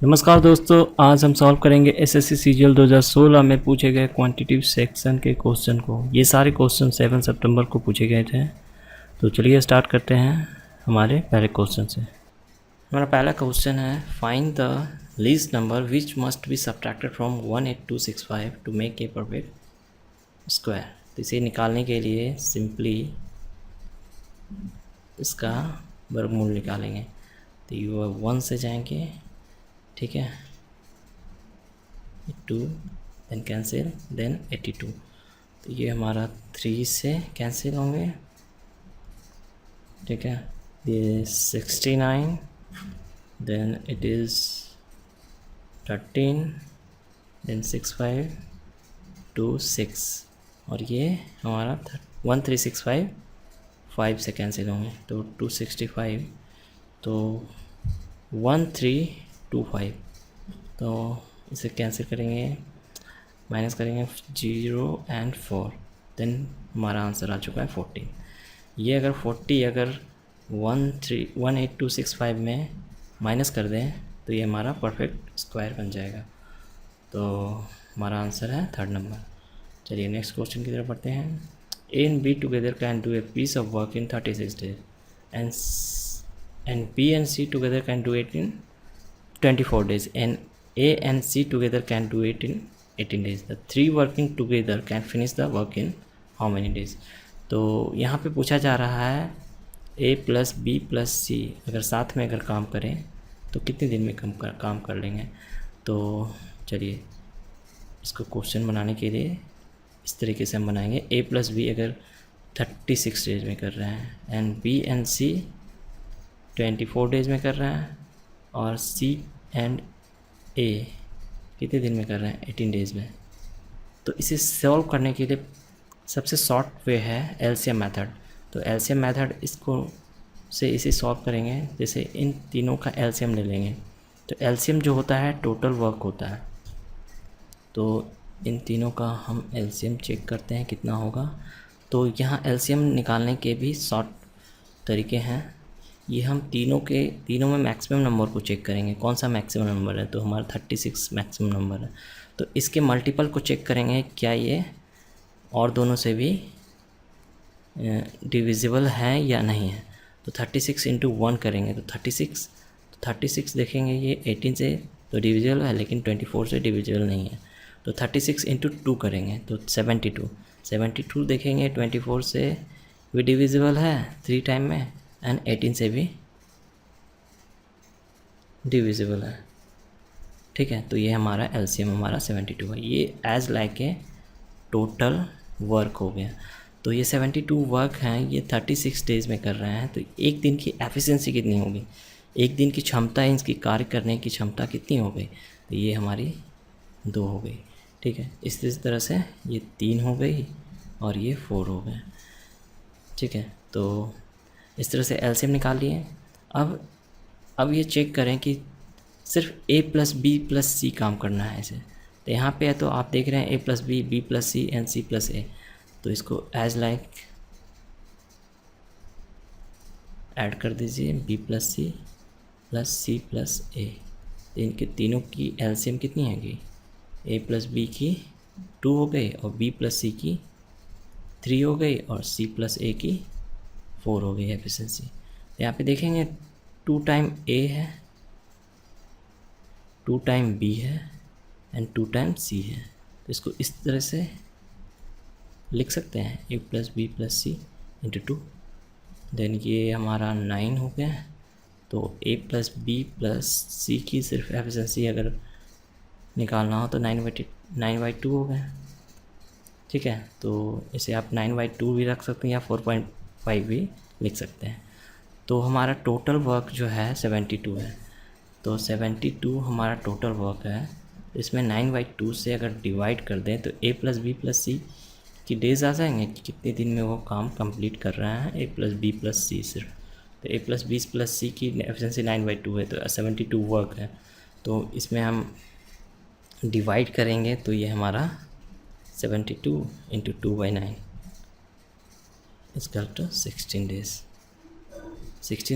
नमस्कार दोस्तों, आज हम सॉल्व करेंगे एसएससी सीजीएल 2016 में पूछे गए क्वांटिटिव सेक्शन के क्वेश्चन को। ये सारे क्वेश्चन 7 सितंबर को पूछे गए थे। तो चलिए स्टार्ट करते हैं हमारे पहले क्वेश्चन से। हमारा पहला क्वेश्चन है, find the least number which must be subtracted from 18265 to make a perfect square. तो इसे निकालने के लिए सिंपली इसका वर्गमूल निकालेंगे। तो ये 1 से जाएंगे, ठीक है, 2 देन कैंसिल देन 82। तो ये हमारा 3 से कैंसिल होंगे, ठीक है। ये 69 देन इट इज़ 13 देन 65 2 6 और ये हमारा 1365 5 से कैंसिल होंगे तो 265 तो 1325। तो इसे कैंसिल करेंगे, माइनस करेंगे 0 एंड 4, देन हमारा आंसर आ चुका है 14। ये अगर 40 अगर 18265 में माइनस कर दें तो ये हमारा परफेक्ट स्क्वायर बन जाएगा। तो हमारा आंसर है 3rd नंबर। चलिए नेक्स्ट क्वेश्चन की तरफ बढ़ते हैं। A and b together can do a piece of work in 36 days and B and C together can do it in 24 days and A and C together can do it in 18 days. The three working together can finish the work in how many days? तो यहाँ पे पूछा जा रहा है A plus B plus सी अगर साथ में अगर काम करें तो कितने दिन में काम कर लेंगे। तो चलिए इसको क्वेश्चन बनाने के लिए इस तरीके से हम बनाएंगे। A प्लस बी अगर 36 डेज में कर रहे हैं and b and c 24 days में कर रहे हैं और सी एंड ए कितने दिन में कर रहे हैं 18 डेज़ में। तो इसे सॉल्व करने के लिए सबसे शॉर्ट वे है एलसीएम मेथड। तो एलसीएम मेथड इसको से इसे सॉल्व करेंगे, जैसे इन तीनों का एलसीएम ले लेंगे। तो एलसीएम जो होता है टोटल वर्क होता है। तो इन तीनों का हम एलसीएम चेक करते हैं कितना होगा। तो यहाँ एलसीएम निकालने के भी शॉर्ट तरीके हैं। ये हम तीनों में मैक्सिमम नंबर को चेक करेंगे, कौन सा मैक्सिमम नंबर है। तो हमारा 36 मैक्सिमम नंबर है। तो इसके मल्टीपल को चेक करेंगे क्या ये और दोनों से भी डिविजिबल है या नहीं है। तो 36 इंटू 1 करेंगे तो 36 देखेंगे ये 18 से तो डिविजिबल है लेकिन 24 से डिविजिबल नहीं है। तो 36 इंटू 2 करेंगे तो 72 देखेंगे 24 से भी डिविजिबल है 3 टाइम में एंड 18 से भी डिविजिबल है, ठीक है। तो ये हमारा एलसीएम हमारा 72 है। ये as like a total work हो गया। तो ये 72 वर्क हैं, ये 36 डेज़ में कर रहे हैं। तो एक दिन की एफिशिएंसी कितनी होगी, एक दिन की क्षमता, इनकी कार्य करने की क्षमता कितनी हो गई। तो ये हमारी 2 हो गई, ठीक है। इस तरह से ये 3 हो गई और ये 4 हो गए, ठीक है। तो इस तरह से एलसीएम निकाल लिए। अब ये चेक करें कि सिर्फ ए प्लस बी प्लस सी काम करना है ऐसे। तो यहाँ पे है तो आप देख रहे हैं A plus B plus C and C plus A. तो इसको एज लाइक ऐड कर दीजिए B plus C plus C plus A. तो इनके तीनों की एलसीएम कितनी आएगी, ए प्लस बी की 2 हो गई और बी प्लस सी की 3 हो गई और सी प्लस ए की 4 हो गई एफिशिएंसी। तो यहाँ पे देखेंगे 2 टाइम ए है, 2 टाइम बी है एंड 2 टाइम सी है। तो इसको इस तरह से लिख सकते हैं A plus B plus C into 2। Then ये हमारा 9 हो गया। तो ए प्लस बी प्लस सी की सिर्फ एफिशिएंसी अगर निकालना हो तो 9/2 हो गया, ठीक है। तो इसे आप 9/2 भी रख सकते हैं या 4.5 भी लिख सकते हैं। तो हमारा टोटल वर्क जो है 72 है। तो 72 हमारा टोटल वर्क है। इसमें 9/2 से अगर डिवाइड कर दें तो ए प्लस बी प्लस सी की डेज आ जाएंगे कि कितने दिन में वो काम कंप्लीट कर रहा है ए प्लस बी प्लस सी सिर्फ। तो ए प्लस बी प्लस सी की एफिशिएंसी 9/2 है तो 72 वर्क है। तो इसमें हम डिवाइड करेंगे तो ये हमारा 72 इंटू 2/9 इसका तो 16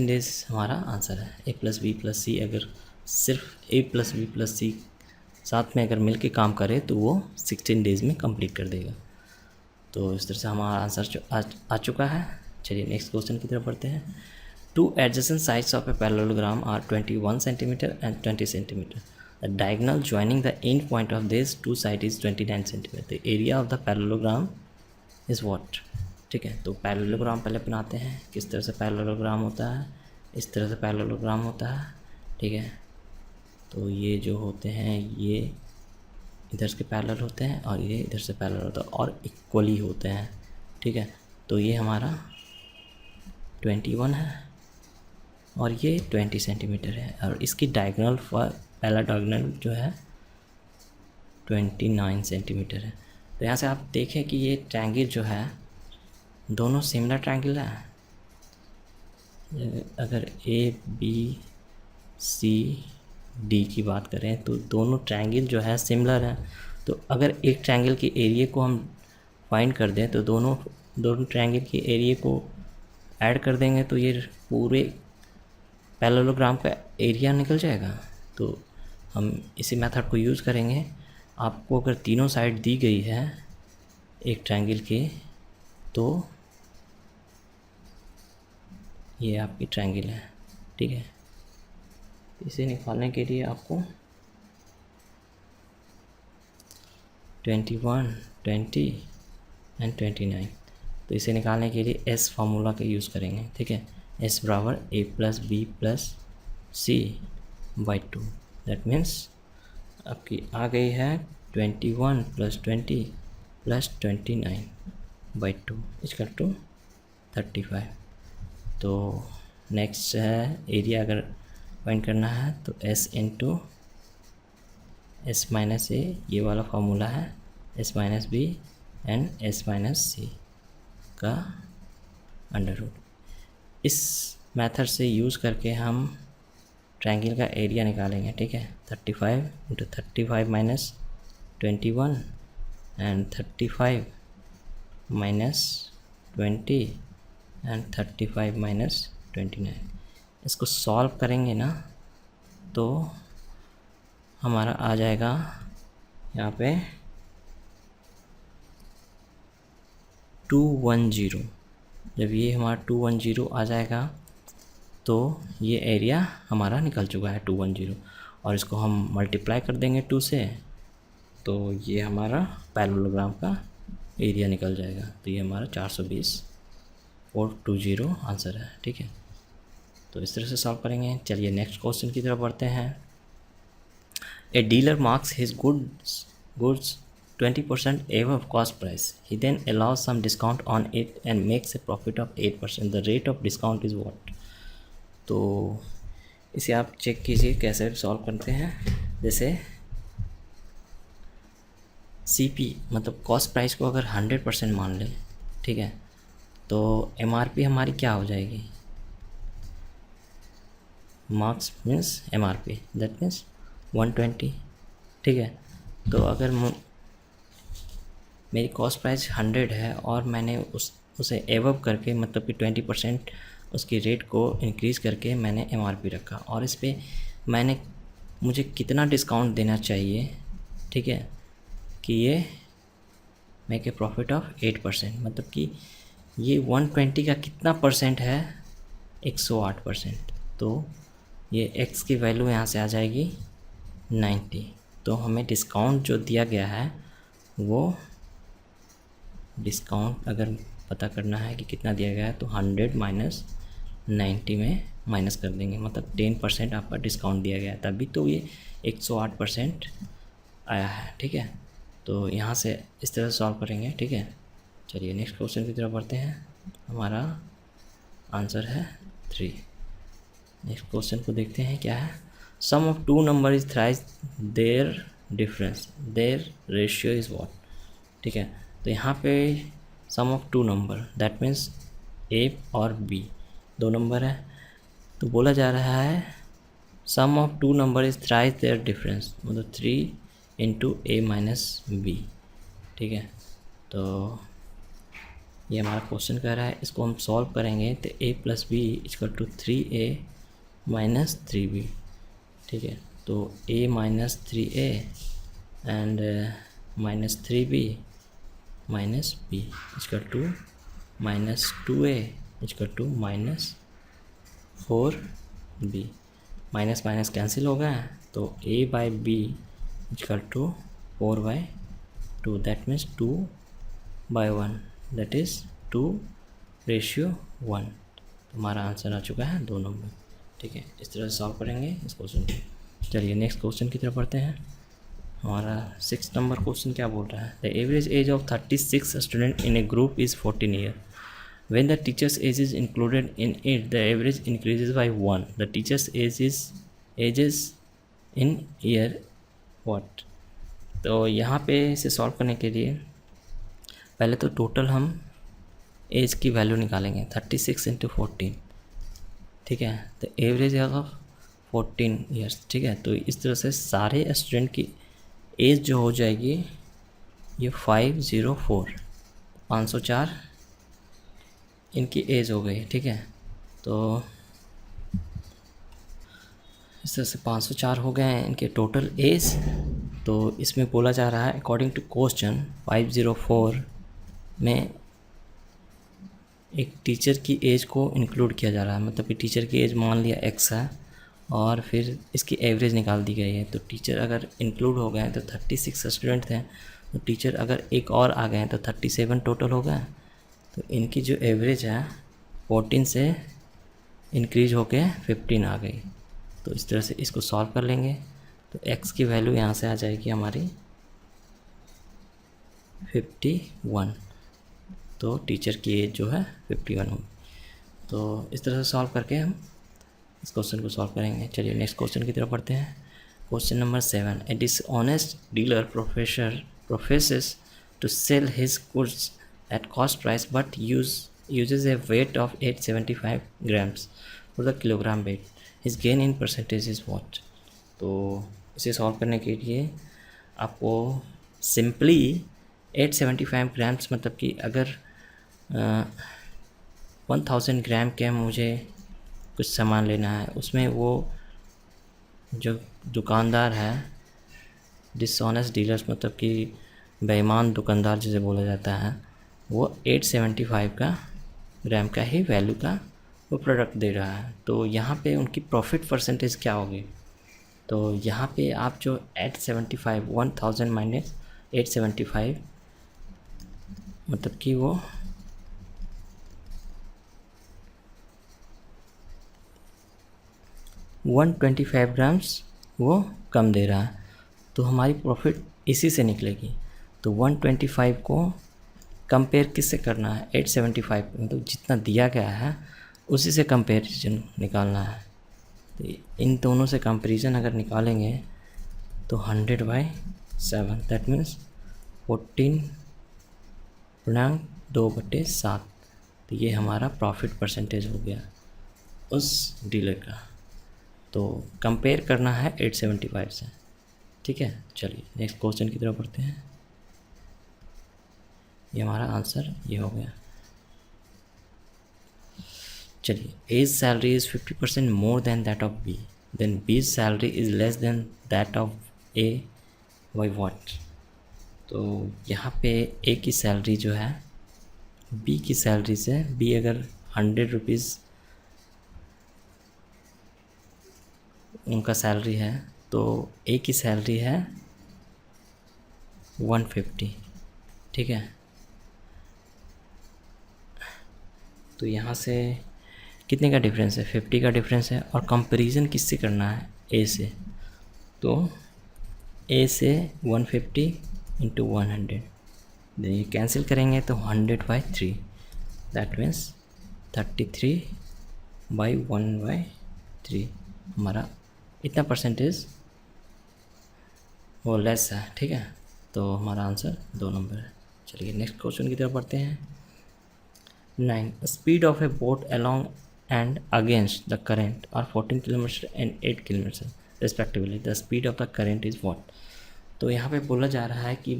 डेज़ हमारा आंसर है। ए प्लस बी प्लस सी अगर सिर्फ ए प्लस बी प्लस सी साथ में अगर मिल के काम करे तो वो 16 डेज़ में कंप्लीट कर देगा। तो इस तरह से हमारा आंसर आ चुका है। चलिए नेक्स्ट क्वेश्चन की तरफ बढ़ते हैं। Two adjacent sides of a parallelogram are 21 centimetre and 20 centimetre. The diagonal joining the end point of this two side is 29 centimetre. The area of the parallelogram is what. ठीक है, तो parallelogram पहले बनाते हैं। किस तरह से पैरेललोग्राम होता है, इस तरह से पैरेललोग्राम होता है। ठीक है, तो ये जो होते हैं ये इधर से पैरेलल होते हैं और ये इधर से पैरेलल होता है और इक्वली होते हैं। ठीक है, तो ये हमारा 21 है और ये 20 सेंटीमीटर है और इसकी डायगोनल पहला डायगोनल जो है 29 सेंटीमीटर है। तो यहाँ से आप देखें कि ये ट्रायंगल जो है दोनों सिमिलर ट्रायंगल है। अगर ए बी सी डी की बात करें तो दोनों ट्रायंगल जो है सिमिलर हैं। तो अगर एक ट्रायंगल के एरिया को हम फाइंड कर दें तो दोनों ट्रायंगल के एरिया को ऐड कर देंगे तो ये पूरे पैरेललोग्राम का एरिया निकल जाएगा। तो हम इसी मेथड को यूज़ करेंगे। आपको अगर तीनों साइड दी गई है एक ट्रायंगल के तो ये आपकी ट्रायंगल है। ठीक है, इसे निकालने के लिए आपको 21, 20 एंड 29, तो इसे निकालने के लिए एस फार्मूला का यूज़ करेंगे। ठीक है, एस बराबर A plus B plus C by 2। That means आपकी आ गई है 21 plus 20 plus 29 by 2 equal to 35। तो नेक्स्ट है एरिया अगर फाइंड करना है तो S into S minus A, ये वाला फार्मूला है, S minus B and S minus C का अंडर रूट। इस मेथड से यूज़ करके हम ट्रायंगल का एरिया निकालेंगे। ठीक है, 35 into 35 minus 21 and 35 minus 20 and 35 minus 29। इसको सॉल्व करेंगे ना तो हमारा आ जाएगा यहाँ पे 210। जब ये हमारा 210 आ जाएगा तो ये एरिया हमारा निकल चुका है 210, और इसको हम मल्टीप्लाई कर देंगे 2 से तो ये हमारा पैरेललोग्राम का एरिया निकल जाएगा। तो ये हमारा 420 और 20 आंसर है। ठीक है, तो इस तरह से सॉल्व करेंगे। चलिए नेक्स्ट क्वेश्चन की तरफ बढ़ते हैं। A dealer marks his goods 20% above cost price. He then allows some discount on it and makes a profit of 8%. The rate of discount is what? तो इसे आप चेक कीजिए कैसे सॉल्व करते हैं। जैसे CP मतलब कॉस्ट प्राइस को अगर 100% मान लें, ठीक है, तो MRP हमारी क्या हो जाएगी? Marks means MRP, that means 120। ठीक है, तो अगर मेरी कॉस्ट प्राइस 100 है और मैंने उसे एवब करके मतलब कि 20% उसकी रेट को इंक्रीज़ करके मैंने MRP रखा और इस पर मुझे कितना डिस्काउंट देना चाहिए, ठीक है, कि ये मेक ए प्रॉफिट ऑफ 8%, मतलब कि ये 120 का कितना परसेंट है? 108%। तो ये x की वैल्यू यहाँ से आ जाएगी 90। तो हमें डिस्काउंट जो दिया गया है वो डिस्काउंट अगर पता करना है कि कितना दिया गया है तो 100 माइनस 90 में माइनस कर देंगे, मतलब 10% आपका डिस्काउंट दिया गया है, तभी तो ये 108% आया है। ठीक है, तो यहाँ से इस तरह से सॉल्व करेंगे। ठीक है, चलिए नेक्स्ट क्वेश्चन की तरफ बढ़ते हैं। हमारा आंसर है 3। नेक्स्ट क्वेश्चन को देखते हैं क्या है। Sum of 2 number is thrice their difference, their ratio is what. ठीक है, तो यहाँ पे sum of 2 number that means A और B 2 नंबर है, तो बोला जा रहा है sum of 2 number is thrice their difference, मतलब 3 इंटू A माइनस B। ठीक है, तो ये हमारा क्वेश्चन कह रहा है, इसको हम सॉल्व करेंगे तो A plus B equal to 3A minus 3B। ठीक है। तो a minus 3a and minus 3b minus b equal to minus 2a equal to minus 4b। Minus minus cancel हो गया, तो a by b equal to 4/2, that means 2/1, that is 2:1। हमारा answer आ चुका है 2 नंबर। ठीक है, इस तरह से सॉल्व करेंगे इस क्वेश्चन को। चलिए नेक्स्ट क्वेश्चन की तरफ बढ़ते हैं। हमारा 6 नंबर क्वेश्चन क्या बोल रहा है? The average age of 36 student in A group is 14 year. When the teacher's age is included in it, the average increases by 1. The teacher's ages in year what? तो यहाँ पे इसे सॉल्व करने के लिए पहले तो टोटल हम एज की वैल्यू निकालेंगे, 36 इंटू 14। ठीक है, तो एवरेज ऑफ 14 ईयर्स। ठीक है, तो इस तरह से सारे स्टूडेंट की एज जो हो जाएगी ये 504 504 इनकी एज हो गई। ठीक है, तो इस तरह से 504 हो गए हैं इनके टोटल एज। तो इसमें बोला जा रहा है अकॉर्डिंग टू क्वेश्चन 504 में एक टीचर की एज को इंक्लूड किया जा रहा है, मतलब कि टीचर की एज मान लिया x है और फिर इसकी एवरेज निकाल दी गई है। तो टीचर अगर इंक्लूड हो गए हैं तो 36 स्टूडेंट थे, तो टीचर अगर एक और आ गए हैं तो 37 टोटल हो गए। तो इनकी जो एवरेज है 14 से इंक्रीज होके 15 आ गई। तो इस तरह से इसको सॉल्व कर लेंगे, तो x की वैल्यू यहाँ से आ जाएगी हमारी 51। तो टीचर की एज जो है 51 होगी। तो इस तरह से सॉल्व करके हम इस क्वेश्चन को सॉल्व करेंगे। चलिए नेक्स्ट क्वेश्चन की तरफ बढ़ते हैं। Question number 7, a dishonest dealer professes to sell his goods at cost price but uses a weight of 875 grams for the kilogram weight. His gain in percentage is what? तो इसे solve करने के लिए आपको सिंपली 875 ग्राम्स, मतलब कि अगर 1000 ग्राम के मुझे कुछ सामान लेना है, उसमें वो जो दुकानदार है डिसऑनेस्ट डीलर्स, मतलब कि बेईमान दुकानदार जिसे बोला जाता है, वो 875 का ग्राम का ही वैल्यू का वो प्रोडक्ट दे रहा है। तो यहाँ पे उनकी प्रॉफिट परसेंटेज क्या होगी? तो यहाँ पे आप जो 875 1000 माइनस 875 मतलब कि वो 125 ग्राम्स वो कम दे रहा है, तो हमारी प्रॉफिट इसी से निकलेगी। तो 125 को कंपेयर किससे करना है? 875, मतलब जितना दिया गया है उसी से कंपेरिजन निकालना है। तो इन दोनों से कंपेरिजन अगर निकालेंगे तो 100/7, दैट मीन्स 14.2/7। तो ये हमारा प्रॉफिट परसेंटेज हो गया उस डीलर का। तो कंपेयर करना है 875 से। ठीक है, चलिए नेक्स्ट क्वेश्चन की तरफ बढ़ते हैं। ये हमारा आंसर ये हो गया। चलिए, A's salary is 50% more than that of B, then B's salary is less than that of A by what. तो यहाँ पे ए की सैलरी जो है बी की सैलरी से, बी अगर 100 रुपीज़ उनका सैलरी है तो ए की सैलरी है 150। ठीक है, तो यहाँ से कितने का डिफरेंस है? 50 का डिफरेंस है। और कंपैरिजन किससे करना है? ए से। तो ए से 150 इंटू 100, ये कैंसिल करेंगे तो 100/3, दैट मीन्स 33/1/3। हमारा इतना परसेंटेज वो लेस है। ठीक है, तो हमारा आंसर 2 नंबर है। चलिए नेक्स्ट क्वेश्चन की तरफ बढ़ते हैं। 9, speed of A boat along and against the current are 14 kilometre and 8 kilometre respectively. The speed of the current is what? तो यहाँ पे बोला जा रहा है कि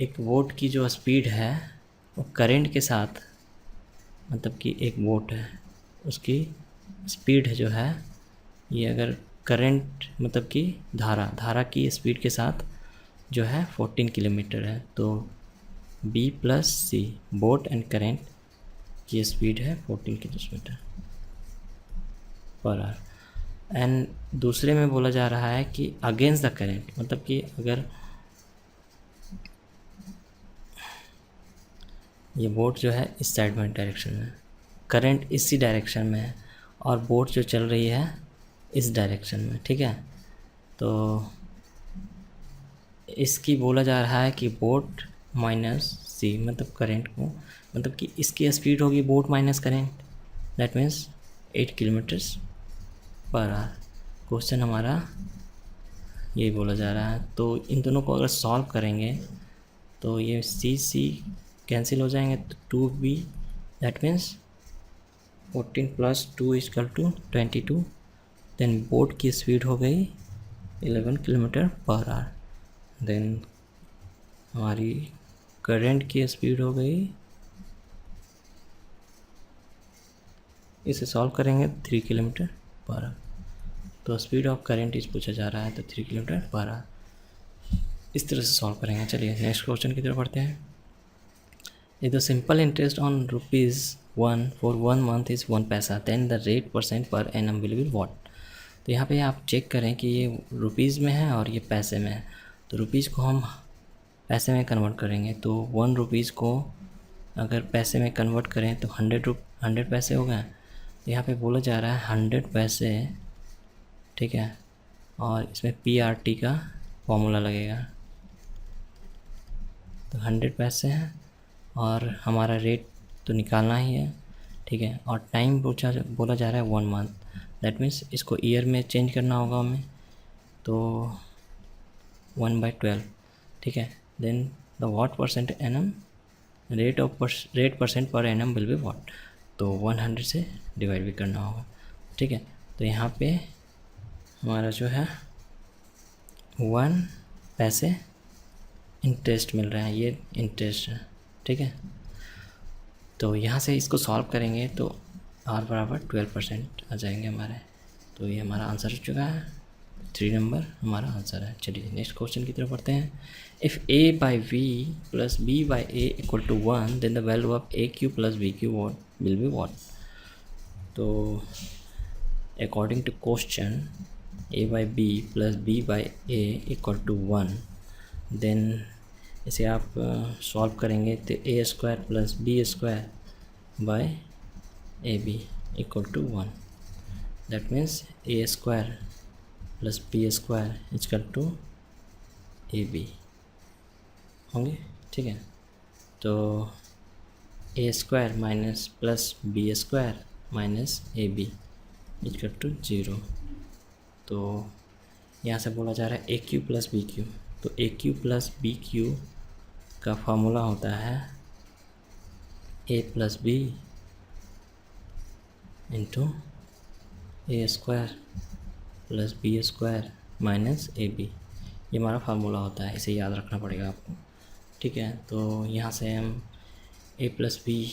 एक बोट की जो स्पीड है वो करंट के साथ, मतलब कि एक बोट है उसकी स्पीड जो है ये अगर करंट मतलब कि धारा की स्पीड के साथ जो है 14 किलोमीटर है। तो B plus c boat and current की स्पीड है 14 किलोमीटर पर आवर। एंड दूसरे में बोला जा रहा है कि अगेंस्ट द करंट, मतलब कि अगर ये बोट जो है इस साइड में डायरेक्शन में, करंट इसी डायरेक्शन में है और बोट जो चल रही है इस डायरेक्शन में, ठीक है। तो इसकी बोला जा रहा है कि बोट माइनस सी, मतलब करंट को, मतलब कि इसकी स्पीड होगी boat minus current, that means 8 kilometres per hour. Question हमारा यही बोला जा रहा है। तो इन दोनों को अगर सॉल्व करेंगे तो ये सी कैंसिल हो जाएंगे, तो 2b that means 14 plus 2 equal to 22। Then boat की स्पीड हो गई 11 किलोमीटर पर आवर। देन हमारी करंट की स्पीड हो गई, इसे सॉल्व करेंगे 3 किलोमीटर पर आवर। तो स्पीड ऑफ करंट इस पूछा जा रहा है, तो 3 किलोमीटर पर आवर। इस तरह से सॉल्व करेंगे। चलिए नेक्स्ट क्वेश्चन की तरफ बढ़ते हैं। If the simple interest on ₹1 for 1 month is 1 पैसा, then the rate % per annum will be what? तो यहाँ पे आप चेक करें कि ये रुपीज़ में है और ये पैसे में है। तो रुपीज़ को हम पैसे में कन्वर्ट करेंगे, तो 1 रुपीज़ को अगर पैसे में कन्वर्ट करें तो 100 पैसे हो गए। तो यहाँ पे बोला जा रहा है 100 पैसे, ठीक है, और इसमें PRT का फॉर्मूला लगेगा। तो 100 पैसे हैं और हमारा रेट तो निकालना ही है, ठीक है। और टाइम बोला जा रहा है 1 मंथ, दैट मीन्स इसको ईयर में चेंज करना होगा हमें, तो 1/12, ठीक है। Then the what percent annum rate percent per annum will be what, तो 100 से डिवाइड भी करना होगा, ठीक है। तो यहाँ पे हमारा जो है 1 पैसे इंटरेस्ट मिल रहा है, ये इंटरेस्ट है, ठीक है। तो यहाँ से इसको सॉल्व करेंगे तो r बराबर 12% आ जाएंगे हमारे। तो ये हमारा आंसर हो चुका है, 3 नंबर हमारा आंसर है। चलिए नेक्स्ट क्वेश्चन की तरफ बढ़ते हैं। If a by v plus b by a equal to 1 then the value of aq plus bq will be what? तो according to question a by b plus b by a equal to 1, then इसे आप solve करेंगे तो a² plus b² by ab equal to 1, that means a² plus b² equal to ab होंगे, ठीक है। तो a² minus plus b² minus ab equal to 0। तो यहाँ से बोला जा रहा है aq प्लस bq, तो aq प्लस bq का फार्मूला होता है a plus b into a² plus b² minus ab, ये हमारा फार्मूला होता है, इसे याद रखना पड़ेगा आपको, ठीक है। तो यहाँ से हम a प्लस बी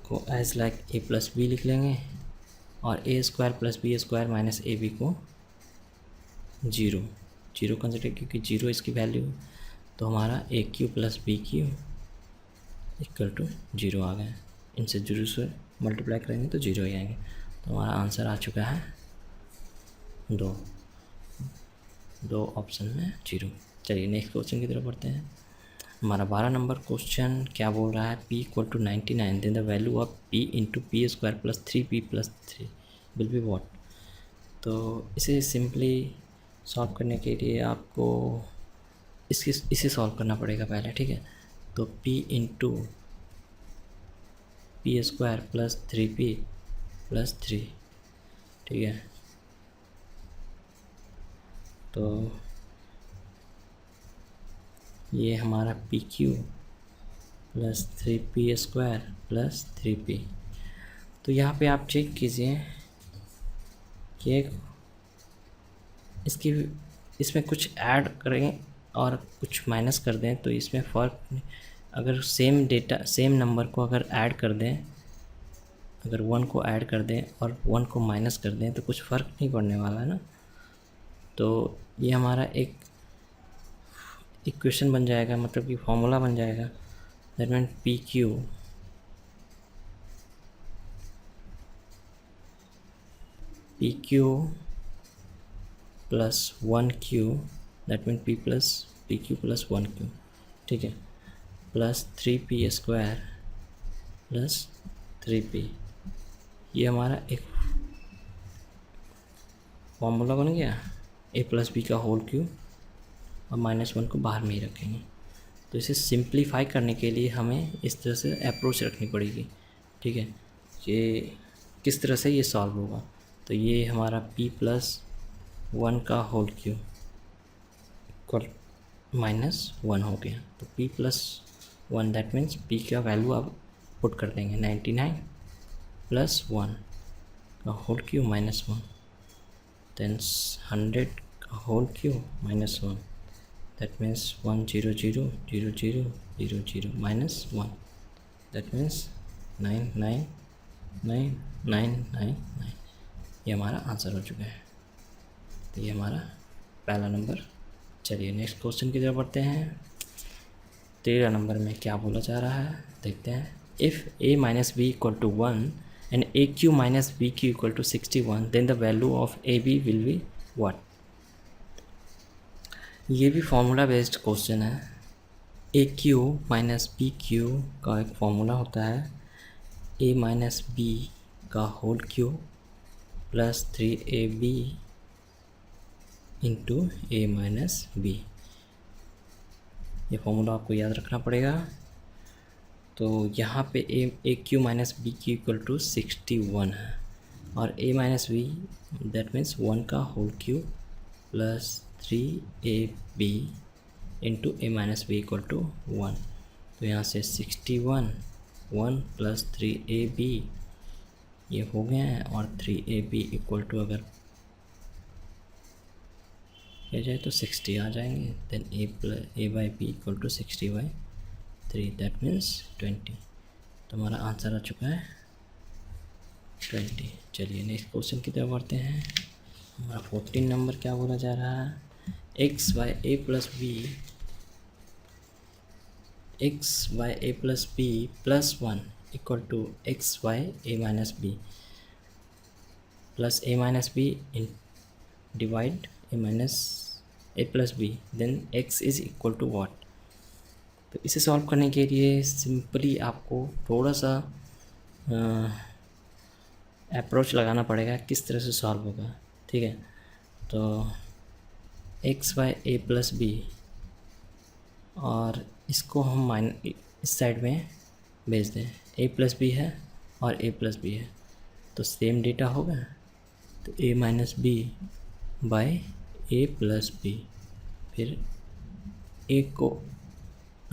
को as like a plus b लिख लेंगे और a² plus b² minus ab को 0 कंसिडर, क्योंकि 0 इसकी वैल्यू, तो हमारा aq plus bq equal to 0 आ गए। इनसे 0 से मल्टीप्लाई करेंगे तो 0 ही आएंगे। तो हमारा आंसर आ चुका है 2 ऑप्शन में 0। चलिए नेक्स्ट क्वेश्चन की तरफ बढ़ते हैं। हमारा 12 नंबर क्वेश्चन क्या बोल रहा है, p equal to 99 then the value of p into p² plus 3p plus 3 will be what. तो इसे सिंपली सॉल्व करने के लिए आपको इसे सॉल्व करना पड़ेगा पहले, ठीक है। तो p into p² plus 3p plus 3, ठीक है। तो ये हमारा PQ plus 3p² plus 3p। तो यहाँ पे आप चेक कीजिए कि इसमें कुछ ऐड करें और कुछ माइनस कर दें तो इसमें फ़र्क, अगर सेम नंबर को अगर ऐड कर दें अगर 1 को ऐड कर दें और 1 को माइनस कर दें तो कुछ फ़र्क नहीं पड़ने वाला है ना। तो ये हमारा एक इक्वेशन बन जाएगा, मतलब कि फॉर्मूला बन जाएगा। That mean P Q plus 1Q, that mean P Q plus 1Q, ठीक है, प्लस 3P² प्लस 3P। ये हमारा एक फॉर्मूला बन गया। a प्लस बी का होल क्यूब और -1 को बाहर में ही रखेंगे। तो इसे सिंप्लीफाई करने के लिए हमें इस तरह से अप्रोच रखनी पड़ेगी, ठीक है। ये किस तरह से ये सॉल्व होगा, तो ये हमारा p+1 का होल क्यूब इक्वल -1 हो गया। तो p+1 दैट मीन्स p का वैल्यू अब पुट कर देंगे 99 + 1 का होल क्यूब -1, देन 100 का whole cube -1, that means 1 0 0 0 0 0 0 -1, that means 9 9 9 9 9 9। ये हमारा आंसर हो चुका है। तो ये हमारा पहला नंबर। चलिए नेक्स्ट क्वेश्चन की तरफ बढ़ते हैं। 13 नंबर में क्या बोला जा रहा है देखते हैं। If a - b = 1 and aq - bq = 61 then the value of ab will be what? ये भी फार्मूला बेस्ड क्वेश्चन है। A cube minus B cube का एक फार्मूला होता है a माइनस बी का whole cube plus 3ab into A minus B. ये formula आपको याद रखना पड़ेगा। तो यहाँ पे A cube minus B cube equal to 61 है और a minus B that means 1 का whole cube plus 3ab into A minus B equal to 1। तो यहाँ से 61 1 प्लस 3ab ये हो गया है और 3ab इक्वल टू अगर किया जाए तो 60 आ जाएंगे। Then a by b equal to 60/3 that means 20। तो हमारा आंसर आ चुका है 20। चलिए नेक्स्ट क्वेश्चन की तरफ बढ़ते हैं। हमारा 14 नंबर क्या बोला जा रहा है। x by a plus b plus 1 equal to x by a minus b plus a minus b in divide a minus a plus b, then x is equal to what? तो इसे solve करने के लिए simply आपको थोड़ा सा approach लगाना पड़ेगा किस तरह से सॉल्व होगा, ठीक है। तो x by a plus b और इसको हम इस साइड में भेज दें। a प्लस बी है और a प्लस बी है तो सेम डेटा होगा। तो a minus b by a plus b, फिर a को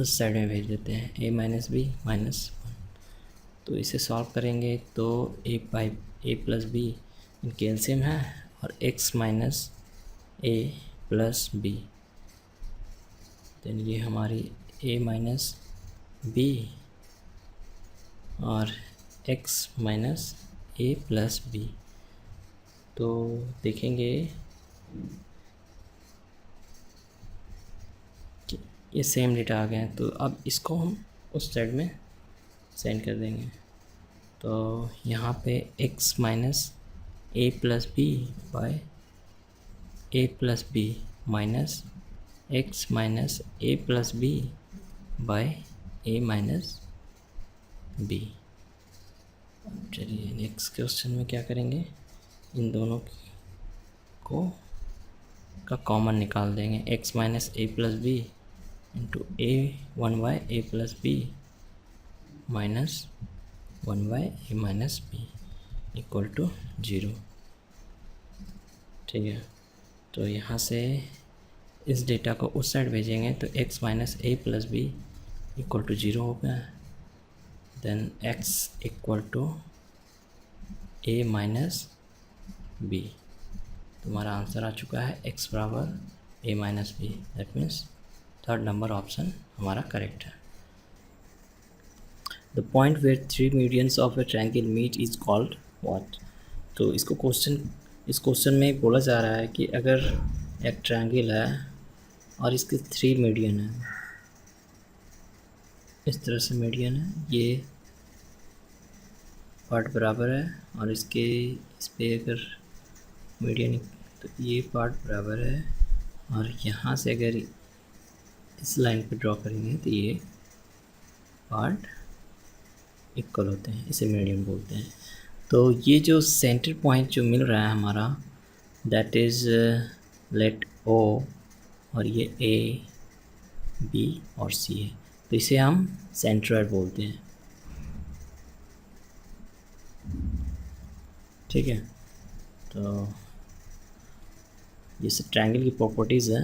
उस साइड में भेज देते हैं a माइनस बी -1। तो इसे सॉल्व करेंगे तो a by a plus b इनके एलसीएम है और x माइनस ए प्लस बी, देन ये हमारी a माइनस बी और x माइनस ए प्लस बी। तो देखेंगे कि ये सेम डेटा आ गए हैं। तो अब इसको हम उस साइड में सेंड कर देंगे। तो यहाँ पे x minus A plus B by A plus B minus x minus A plus B by A minus B. चलिए नेक्स्ट क्वेश्चन में क्या करेंगे, इन दोनों को का कॉमन निकाल देंगे। x minus A plus b into a 1 by A plus B minus 1 by A minus B equal to 0, ठीक है। तो यहाँ से इस डेटा को उस साइड भेजेंगे तो x minus A plus B equal to 0 हो गया। Then x equal to A minus B. तो हमारा आंसर आ चुका है x बराबर A minus B, that means third number option हमारा करेक्ट है। The point where three medians of a triangle meet is called what. तो इस क्वेश्चन में बोला जा रहा है कि अगर एक ट्रायंगल है और इसके थ्री मीडियन है, इस तरह से मीडियन है, ये पार्ट बराबर है और इस पे अगर मीडियन तो ये पार्ट बराबर है, और यहाँ से अगर इस लाइन पे ड्रॉ करेंगे तो ये पार्ट इक्वल होते हैं, इसे मीडियन बोलते हैं। तो ये जो सेंटर पॉइंट जो मिल रहा है हमारा, दैट इज़ लेट ओ, और ये ए बी और सी है, तो इसे हम सेंट्रॉइड बोलते हैं। ठीक है, तो ये सब ट्रायंगल की प्रॉपर्टीज़ है,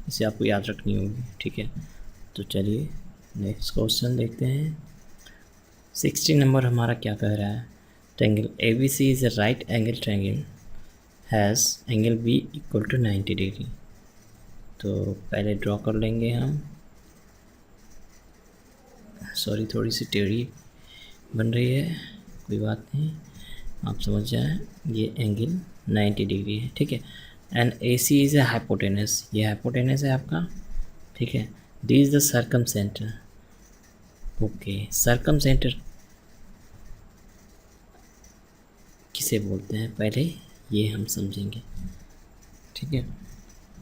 इसे आपको याद रखनी होगी। ठीक है, तो चलिए नेक्स्ट क्वेश्चन देखते हैं। 16 नंबर हमारा क्या कह रहा है, triangle A B c is a right angle triangle has angle B equal to 90 degree. तो पहले ड्रॉ कर लेंगे हम, सॉरी थोड़ी सी टेढ़ी बन रही है, कोई बात नहीं, आप समझ जाएं, ये एंगल 90 डिग्री है। ठीक है, and a c is a hypotenuse, ये हाइपोटेनस है आपका। ठीक है, d is the circumcentre. Okay, circumcentre किसे बोलते हैं पहले ये हम समझेंगे। ठीक है,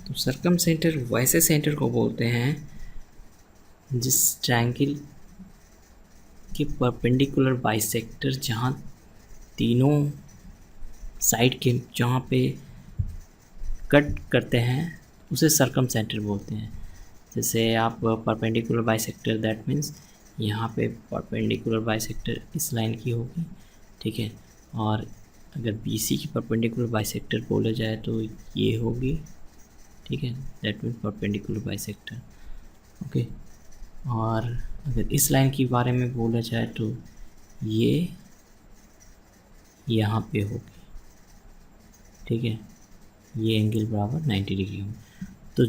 तो सर्कम सेंटर वैसे सेंटर को बोलते हैं जिस ट्रायंगल के परपेंडिकुलर बाइसेक्टर, जहाँ तीनों साइड के जहाँ पे कट करते हैं उसे सर्कम सेंटर बोलते हैं। जैसे आप परपेंडिकुलर बाइसेक्टर, दैट मीन्स यहाँ पे परपेंडिकुलर बाइसेक्टर इस लाइन की होगी। ठीक है, और अगर बी सी की परपेंडिकुलर बाइसेक्टर बोला जाए तो ये होगी। ठीक है, that means perpendicular bisector. Okay, और अगर इस लाइन के बारे में बोला जाए तो ये यहाँ पे होगी। ठीक है, ये एंगल बराबर 90 डिग्री होगी। तो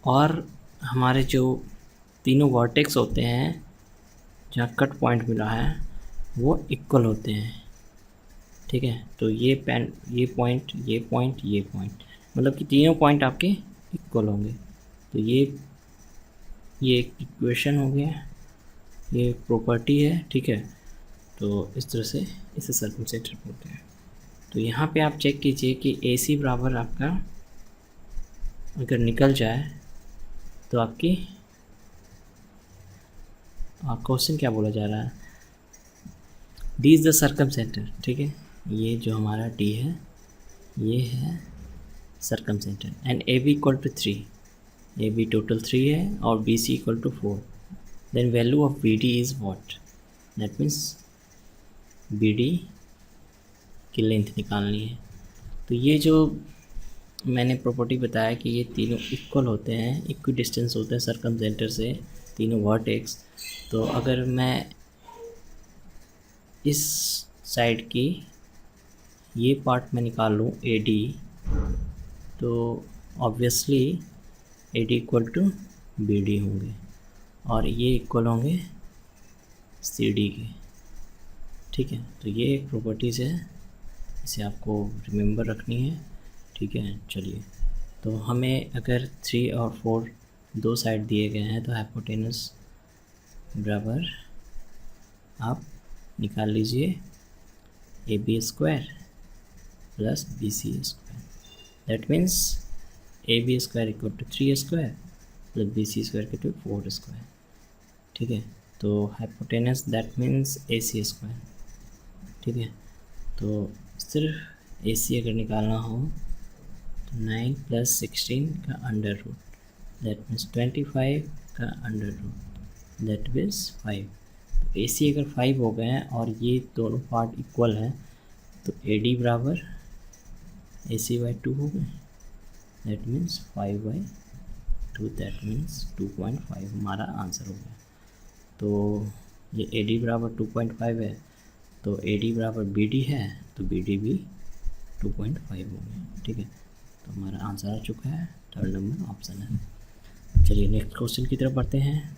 और हमारे जो तीनों वर्टेक्स होते हैं जहाँ कट पॉइंट मिला है वो इक्वल होते हैं। ठीक है, तो ये पॉइंट, ये पॉइंट, ये पॉइंट, मतलब कि तीनों पॉइंट आपके इक्वल होंगे। तो ये एक इक्वेशन हो गया, ये एक प्रॉपर्टी है। ठीक है, तो इस तरह से इसे सर्कम सेंटर बोलते हैं। तो यहाँ पे आप चेक कीजिए कि ए सी बराबर आपका अगर निकल जाए तो आपकी क्वेश्चन क्या बोला जा रहा है, d is the circumcentre. ठीक है, ये जो हमारा डी है ये है circumcentre, and a b equal to 3, a b total 3 है और b c equal to 4, then value of b d is what, that means b d की लेंथ निकालनी है। तो ये जो मैंने प्रॉपर्टी बताया कि ये तीनों इक्वल होते हैं, इक्वी डिस्टेंस होते हैं सर्कम सेंटर से तीनों वर्टेक्स। तो अगर मैं इस साइड की ये पार्ट में निकाल लूँ ए डी, तो obviously a d equal to b d होंगे और ये इक्वल होंगे सी डी के। ठीक है, तो ये एक प्रॉपर्टीज़ है, इसे आपको रिमेंबर रखनी है। ठीक है, चलिए, तो हमें अगर 3 और 4 दो साइड दिए गए हैं तो हाइपोटेनस बराबर आप निकाल लीजिए a b square plus b c square, that means a b square equal to 3 square plus b c square equal to 4 square. ठीक है, तो hypotenuse that means a c square. ठीक है, तो सिर्फ ए सी अगर निकालना हो तो 9 + 16 का अंडर रूट, दैट मीन्स 25 का अंडर रूट, दैट मीन्स 5। तो ए सी अगर 5 हो गए हैं और ये दोनों पार्ट इक्वल हैं तो ए डी बराबर ए सी बाई 2 हो गए, दैट मीन्स 5/2, दैट मीन्स 2.5 हमारा आंसर हो गया। तो ये ए डी बराबर 2.5 है, तो ए डी बराबर बी डी है, तो बी डी भी 2.5 हो गया। ठीक है, तो हमारा आंसर आ चुका है, 3rd नंबर ऑप्शन है। चलिए नेक्स्ट क्वेश्चन की तरफ बढ़ते हैं।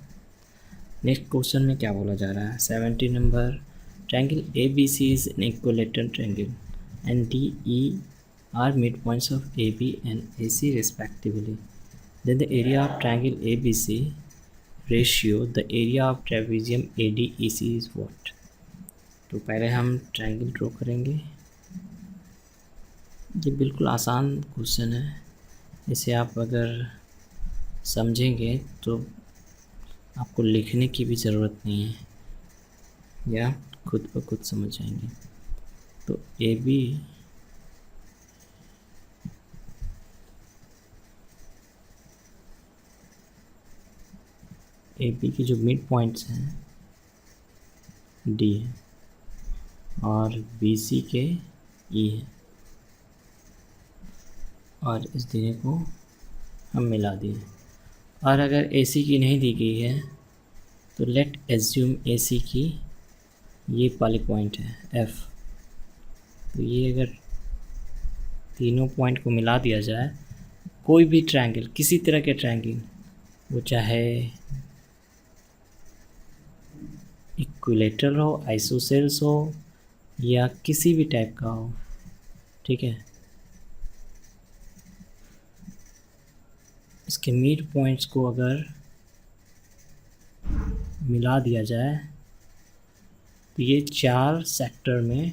नेक्स्ट क्वेश्चन में क्या बोला जा रहा है, 70 number, triangle A B c is an equilateral triangle and d e are mid points of a b and a c respectively, then the area of triangle A B c ratio the area of trapezium a d e c is what. तो पहले हम triangle draw करेंगे। ये बिल्कुल आसान question है, इसे आप अगर समझेंगे तो आपको लिखने की भी ज़रूरत नहीं है, या खुद ब खुद समझ जाएंगे। तो ए बी की जो मिड पॉइंट्स हैं डी है और बी सी के ई है, और इस दिने को हम मिला दिए। और अगर ए सी की नहीं दी गई है तो लेट एज्यूम ए सी की ये वाली पॉइंट है एफ। तो ये अगर तीनों पॉइंट को मिला दिया जाए, कोई भी ट्रायंगल, किसी तरह के ट्रायंगल, वो चाहे इक्विलेटरल हो, आइसोसेल्स हो, या किसी भी टाइप का हो, ठीक है, इसके मिड पॉइंट्स को अगर मिला दिया जाए तो ये 4 सेक्टर में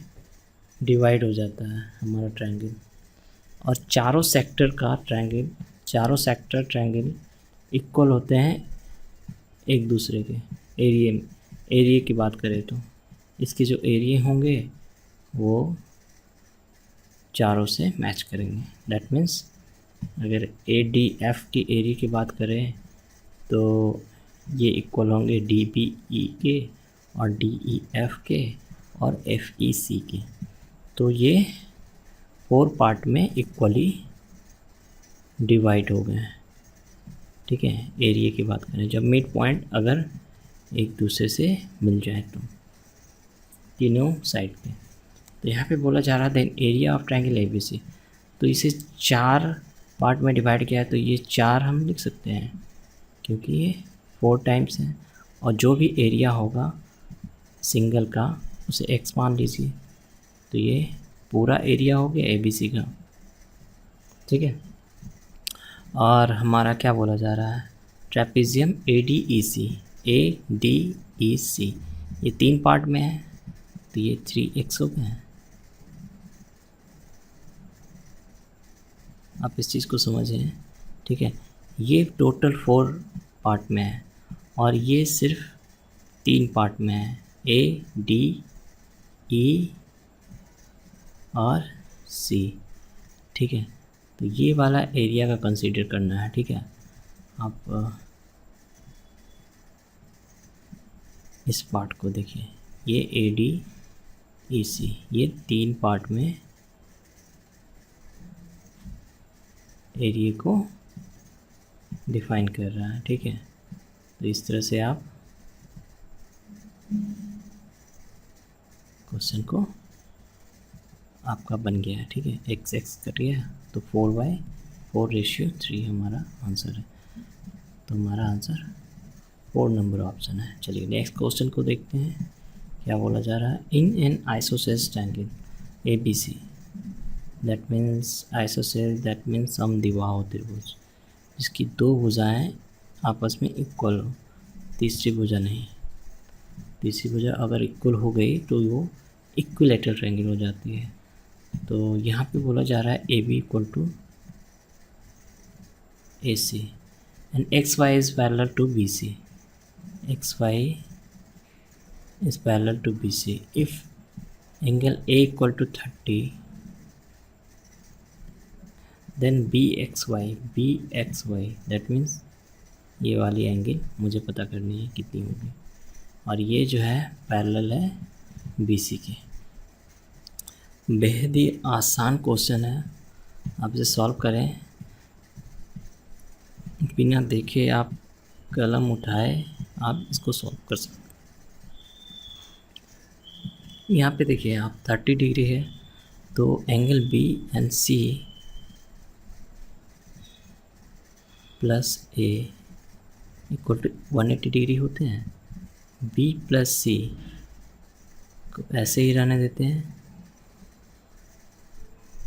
डिवाइड हो जाता है हमारा ट्रायंगल। और चारों सेक्टर ट्रायंगल इक्वल होते हैं एक दूसरे के एरिया की बात करें तो इसके जो एरिया होंगे वो चारों से मैच करेंगे। दैट मीन्स अगर ए डी एफ की एरिया की बात करें तो ये इक्वल होंगे डी बी ई के और डी ई एफ के और एफ ई सी के। तो ये 4 पार्ट में इक्वली डिवाइड हो गए हैं, ठीक है। एरिया की बात करें जब मिड पॉइंट अगर एक दूसरे से मिल जाए तो तीनों साइड पे, तो यहाँ पे बोला जा रहा है then area of triangle A B c. तो इसे 4 पार्ट में डिवाइड किया है, तो ये 4 हम लिख सकते हैं क्योंकि ये 4 टाइम्स है। और जो भी एरिया होगा सिंगल का उसे एक्स मान लीजिए, तो ये पूरा एरिया हो गया ए बी सी का, ठीक है। और हमारा क्या बोला जा रहा है, ट्रेपेजियम ए डी ई सी, ये 3 पार्ट में है, तो ये 3x हो गए हैं। आप इस चीज़ को समझें, ठीक है। ये टोटल 4 पार्ट में है और ये सिर्फ 3 पार्ट में है, ए डी ई और सी, ठीक है। तो ये वाला एरिया का कंसीडर करना है, ठीक है। आप इस पार्ट को देखिए, ये ए डी ई सी, ये 3 पार्ट में एरिया को डिफाइन कर रहा है, ठीक है। तो इस तरह से आप क्वेश्चन को आपका बन गया है, ठीक है। एक्स कट गया तो 4/4 हमारा आंसर है। तो हमारा आंसर 4 नंबर ऑप्शन है। चलिए नेक्स्ट क्वेश्चन को देखते हैं, क्या बोला जा रहा है। In an isosceles triangle A B C, that means isosceles that means समद्विबाहु त्रिभुज, जिसकी 2 भुजाएं आपस में इक्वल हो, तीसरी भुजा नहीं। तीसरी भुजा अगर इक्वल हो गई तो वो इक्विलेटरल ट्रायंगल हो जाती है। तो यहाँ पे बोला जा रहा है a b equal to a c and x y is parallel to b c, x y is parallel to b c. If angle A equal to 30 then b x y that means ये वाली angle मुझे पता करनी है कितनी होगी, और ये जो है पैरेलल है बी सी के। बेहद ही आसान क्वेश्चन है, आप इसे सॉल्व करें बिना देखे, आप कलम उठाए आप इसको सॉल्व कर सकते। यहाँ पे देखिए आप 30 डिग्री है तो angle b and C plus a equal to 180 degree होते हैं। बी प्लस सी को ऐसे ही रहने देते हैं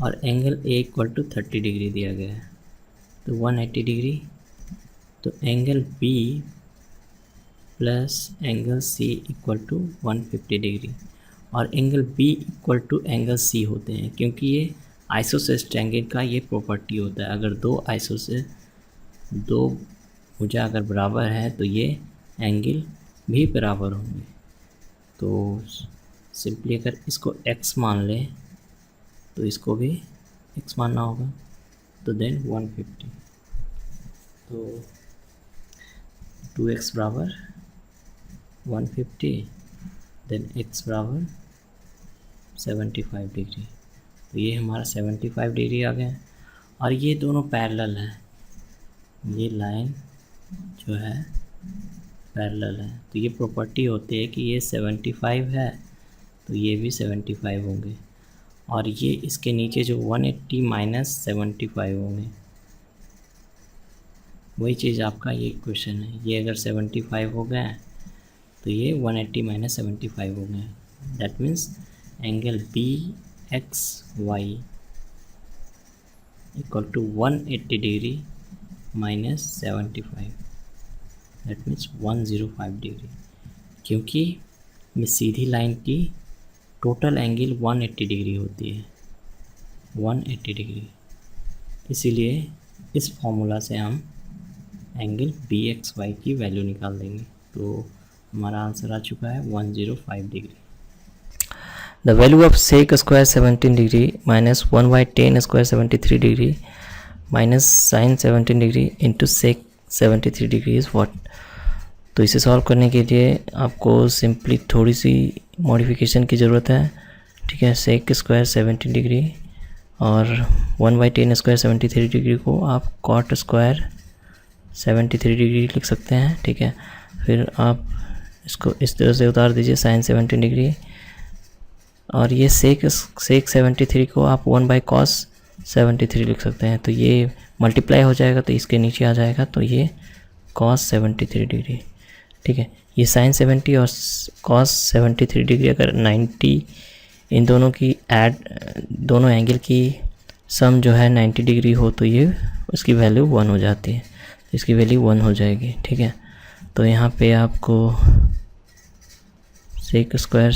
और angle A equal to 30 degree दिया गया है, तो 180 डिग्री। तो angle B plus angle C equal to 150 degree, और angle B equal to angle C होते हैं क्योंकि ये आइसोसेलेस ट्रायंगल का ये प्रॉपर्टी होता है। अगर दो भुजा अगर बराबर है तो ये एंगल भी बराबर होंगे। तो सिंपली अगर इसको x मान लें तो इसको भी x मानना होगा, तो देन 150। तो 2x बराबर 150, देन x बराबर 75 डिग्री। तो ये हमारा 75 डिग्री आ गया, और ये दोनों पैरेलल हैं, ये लाइन जो है पैरेलल है। तो ये प्रॉपर्टी होती है कि ये 75 है तो ये भी 75 होंगे, और ये इसके नीचे जो 180 माइनस 75 होंगे। वही चीज़ आपका ये क्वेश्चन है, ये अगर 75 हो गए तो ये 180 माइनस 75 हो गए। That means angle B x Y equal to 180 degree minus 75, that means 105 degree. क्योंकि ये सीधी लाइन की टोटल एंगल 180 डिग्री होती है, 180 डिग्री। इसीलिए इस फॉर्मूला से हम एंगल बी एक्स वाई की वैल्यू निकाल देंगे। तो हमारा आंसर आ चुका है 105 degree. The value of sec square 17 degree minus 1 by tan square 73 degree minus sin 17 degree into sec 73 degree is what? तो इसे सॉल्व करने के लिए आपको सिंपली थोड़ी सी मॉडिफिकेशन की ज़रूरत है, ठीक है। sec स्क्वायर 70 डिग्री और 1 by tan स्क्वायर 73 डिग्री को आप cot स्क्वायर 73 डिग्री लिख सकते हैं, ठीक है। फिर आप इसको इस तरह से उतार दीजिए sin 70 डिग्री, और ये सेक 73 को आप 1 बाई कॉस 73 लिख सकते हैं। तो ये मल्टीप्लाई हो जाएगा तो इसके नीचे आ जाएगा, तो ये कॉस 73 डिग्री, ठीक है। ये साइन 70 और कॉस 73 डिग्री अगर 90 इन दोनों की दोनों एंगल की सम जो है 90 डिग्री हो तो ये उसकी वैल्यू 1 हो जाती है, तो इसकी वैल्यू 1 हो जाएगी, ठीक है। तो यहाँ पे आपको sec square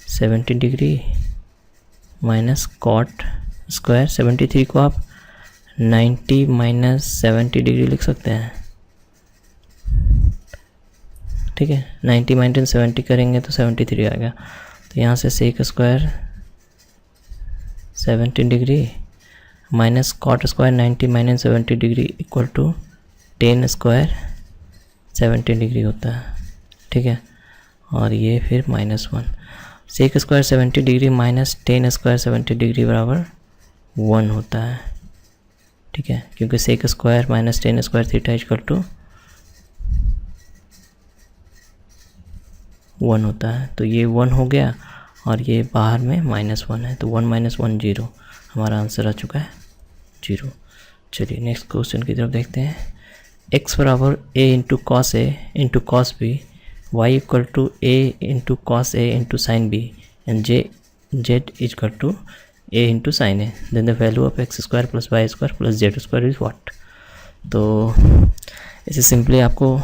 70 degree minus cot square 73 को आप 90 माइनस 70 डिग्री लिख सकते हैं, ठीक है। 90 माइनस 70 करेंगे तो 73 आ गया। तो यहाँ से sec square 70 degree minus cot square 90 minus 70 degree equal to tan square 70 degree होता है, ठीक है। और ये फिर -1 sec square 70 degree minus tan square 70 degree बराबर 1 होता है, ठीक है। क्योंकि sec square minus tan square theta equal to 1 होता है। तो ये 1 हो गया और ये बाहर में -1 है, तो 1 माइनस 1 0, हमारा आंसर आ चुका है 0। चलिए नेक्स्ट क्वेश्चन की तरफ देखते हैं। x बराबर a into cos A into cos B, y equal to a into cos A into sine B and z equal to a into sine A, then the value of X square plus Y square plus Z square is what. तो इसे simply आपको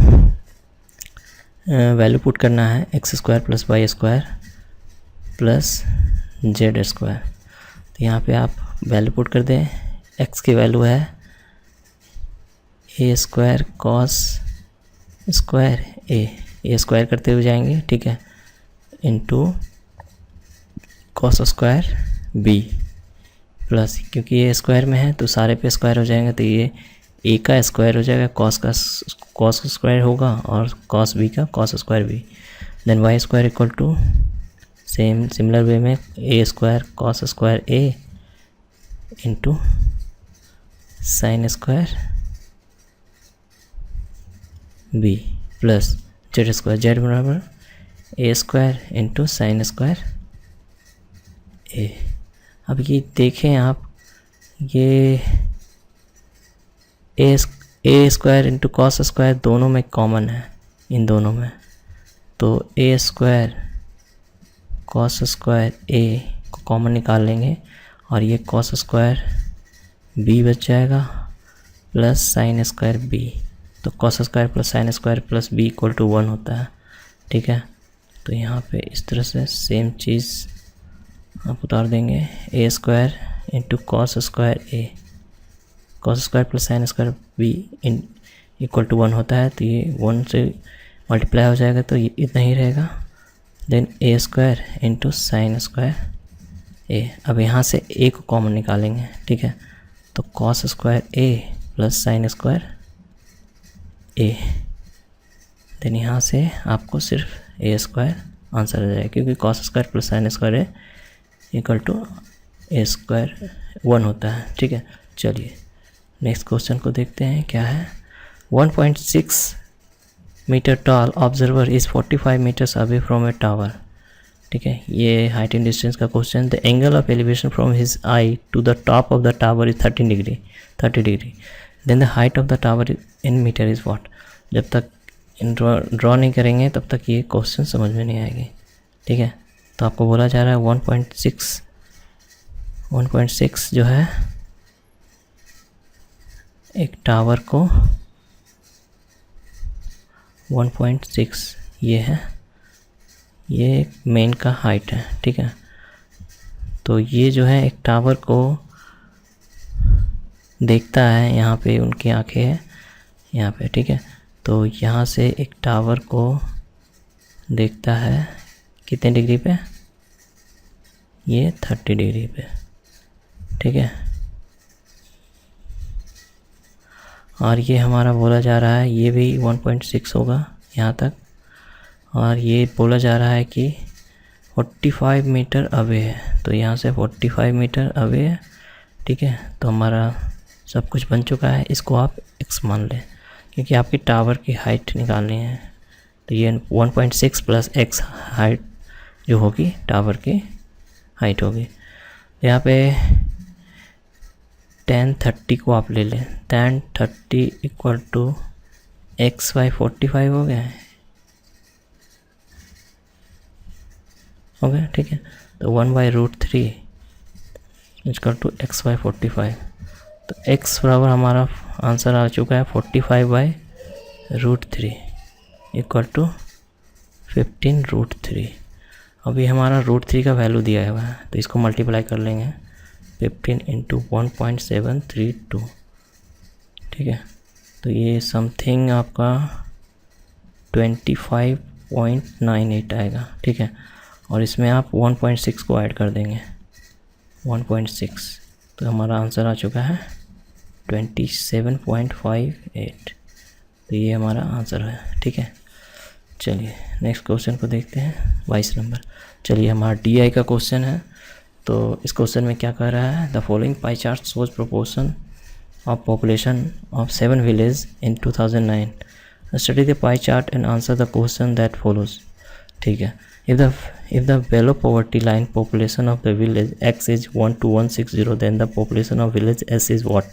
value put करना है X square plus Y square plus Z square. तो यहाँ पे आप value put कर दें। एक्स की वैल्यू है A square cos square A square करते हुए जाएंगे, ठीक है, into cos square B plus, क्योंकि ये स्क्वायर में है तो सारे पे स्क्वायर हो जाएंगे, तो ये ए का स्क्वायर हो जाएगा, कॉस का कॉस स्क्वायर होगा और कॉस बी का cos square B. Then Y square equal to same similar way में A square cos square A into sine square B plus Z square, Z बराबर A square into sine square A. अब ये देखें आप, ये A square into cos square दोनों में common है, इन दोनों में तो A square cos square A को कॉमन निकाल लेंगे और ये कॉस स्क्वायर बी बच जाएगा प्लस साइन स्क्वायर बी। तो cos square plus sine square plus B equal to 1 होता है, ठीक है। तो यहाँ पे इस तरह से सेम चीज़ आप उतार देंगे, A square into cos square A, cos square plus sine square B इन इक्वल टू 1 होता है। तो ये 1 से मल्टीप्लाई हो जाएगा तो ये इतना ही रहेगा। Then A square into sine square A. अब यहाँ से ए को कॉमन निकालेंगे, ठीक है। तो कॉस स्क्वायर ए प्लस साइन स्क्वायर ए। देन यहाँ से आपको सिर्फ ए स्क्वायर आंसर आ जाएगा, क्योंकि cos square plus sine square A equal to A square 1 होता है, ठीक है। चलिए नेक्स्ट क्वेश्चन को देखते हैं क्या है। 1.6 metre tall observer is 45 metres away from a tower, ठीक है। ये हाइट एंड डिस्टेंस का question. The angle of elevation from his eye to the top of the tower is 30 degree. Then the height of the tower in metre is what. जब तक draw नहीं करेंगे तब तक ये क्वेश्चन समझ में नहीं आएगी, ठीक है। तो आपको बोला जा रहा है 1.6 जो है एक टावर को 1.6 ये है, ये मेन का हाइट है, ठीक है। तो ये जो है एक टावर को देखता है, यहाँ पे उनकी आंखें हैं यहाँ पे, ठीक है। तो यहाँ से एक टावर को देखता है कितने डिग्री पे, ये 30 डिग्री पे, ठीक है। और ये हमारा बोला जा रहा है ये भी 1.6 होगा यहाँ तक, और ये बोला जा रहा है कि 45 मीटर अवे है। तो यहाँ से 45 मीटर अवे है, ठीक है। तो हमारा सब कुछ बन चुका है। इसको आप x मान लें, क्योंकि आपकी टावर की हाइट निकालनी है। तो ये 1.6 प्लस x हाइट जो होगी टावर की हाइट होगी। तो यहाँ पे tan 30 को आप ले लें, tan 30 equal to x by 45 हो गया, ठीक है। तो 1/√3 इक्वल टू x बाई 45। तो x बराबर हमारा आंसर आ चुका है 45/√3 इक्वल टू 15√3। अभी हमारा √3 का वैल्यू दिया हुआ है, तो इसको मल्टीप्लाई कर लेंगे 15 इंटू 1.732, ठीक है। तो ये समथिंग आपका 25.98 आएगा, ठीक है। और इसमें आप 1.6 को ऐड कर देंगे, 1.6, तो हमारा आंसर आ चुका है 27.58। तो ये हमारा आंसर है, ठीक है। चलिए नेक्स्ट क्वेश्चन को देखते हैं, 22 नंबर। चलिए हमारा DI का क्वेश्चन है। तो इस क्वेश्चन में क्या कह रहा है, the following pie chart shows proportion of population of 7 village in 2009। Study the pie chart and answer the question that follows, ठीक है। If the below poverty line population of the village X is 1 to 160, then the population of village S is what।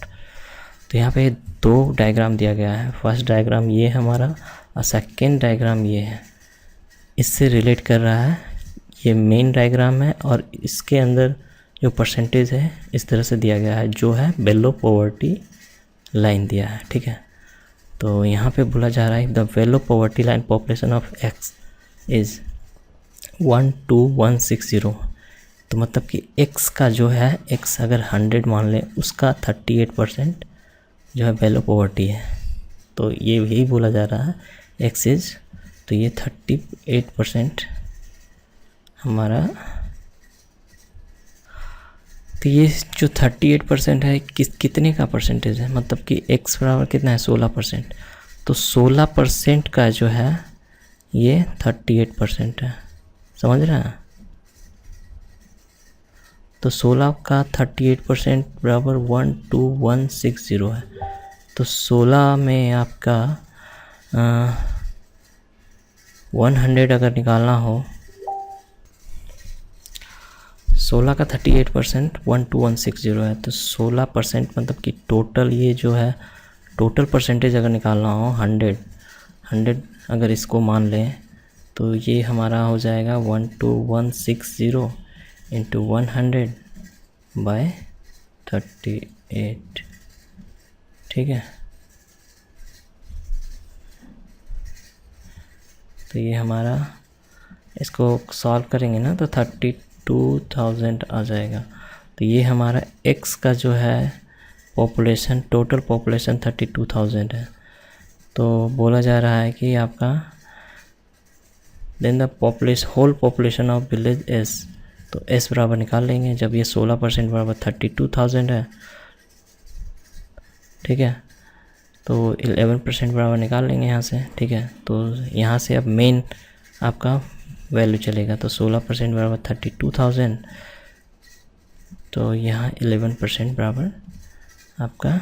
तो यहाँ पे 2 diagram दिया गया है। First diagram ये हमारा और सेकेंड डायग्राम ये है। इससे रिलेट कर रहा है, ये मेन डायग्राम है और इसके अंदर जो परसेंटेज है इस तरह से दिया गया है, जो है बेलो पॉवर्टी लाइन दिया है, ठीक है। तो यहाँ पे बोला जा रहा है the below poverty line population of X is 1 to 160। तो मतलब कि x का जो है, x अगर 100 मान लें, उसका 38% जो है बेलो पॉवर्टी है। तो ये यही बोला जा रहा है x इज़, तो ये 38% हमारा। तो ये जो 38% है कितने का परसेंटेज है, मतलब कि x बराबर कितना है 16%। तो 16% का जो है ये 38% है, समझ रहे हैं। तो 16 का 38% बराबर 1 to 160 है। तो 16 में आपका 100 अगर निकालना हो, 16 का 38% 1 to 160 है। तो 16% मतलब कि टोटल ये जो है टोटल परसेंटेज अगर निकालना हो 100 अगर इसको मान लें, तो ये हमारा हो जाएगा 12160 इंटू 100/38, ठीक है। तो ये हमारा, इसको सॉल्व करेंगे ना तो 32,000 आ जाएगा। तो ये हमारा x का जो है पॉपुलेशन, टोटल पॉपुलेशन 32,000 है। तो बोला जा रहा है कि आपका then the population, whole population of village S, तो एस बराबर निकाल लेंगे। जब ये 16% बराबर 32,000 है, ठीक है, तो 11% बराबर निकाल लेंगे यहाँ से, ठीक है। तो यहाँ से अब मेन आपका वैल्यू चलेगा, तो 16% बराबर 32,000, तो यहाँ 11% बराबर आपका